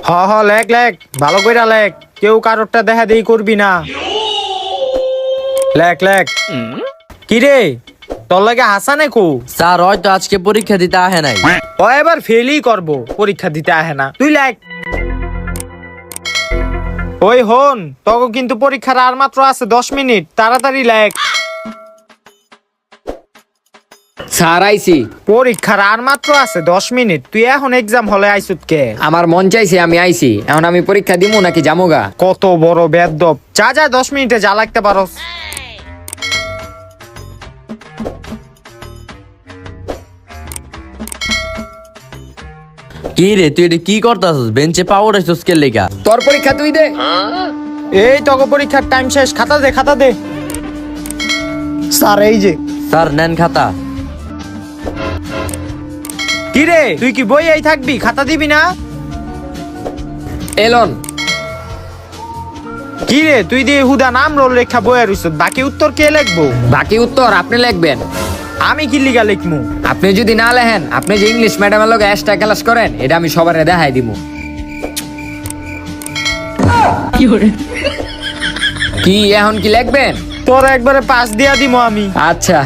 হ হ লেখ লেখ ভালো কইরা লেখ, কেউ কারোরটা দেখা দেই করবি না। লেখ লেখ। কি রে তোর লাগে হাসানে কো? স্যার হয়তো আজকে পরীক্ষা দিতে আহে নাই। ও এবার ফেলই করবো, পরীক্ষা দিতে আহে না। তুই লেখ। ওই হন তোকে কিন্তু পরীক্ষার আর মাত্র আছে 10 মিনিট, তাড়াতাড়ি লেখ। স্যার আইছি। পরীক্ষার আর মাত্র আছে 10 মিনিট, তুই এখন এক্সাম হলে আইসুত কে? আমার মন চাইছে আমি আইছি, এখন আমি পরীক্ষা দিমু নাকি জামুগা? কত বড় বেদব, যা যা 10 মিনিটে যা লাগতে পারস। কি রে তুই এটা কি করতাছস? বেঞ্চে পাওয়ার আইছস কে লেগা? তোর পরীক্ষা তুই দে। এই তোকে পরীক্ষার টাইম শেষ, খাতা দে খাতা দে। স্যার এই যে। স্যার নেন খাতা। কি রে তুই কি বই এই থাকবি, খাতা দিবি না? এলন। কি রে তুই দিয়ে হুদা নাম রোল লেখা বইয়ের রইছত, বাকি উত্তর কে লিখবো? বাকি উত্তর আপনি লিখবেন। আমি কি লিগা লিখমু? আপনি যদি না লেখেন, আপনি যে ইংলিশ ম্যাডামের লগে এক্সট্রা ক্লাস করেন, এটা আমি সবারে দেখাই দিমু। কি এখন কি লিখবেন? তোর একবারে পাস দিয়া দিমু আমি। আচ্ছা।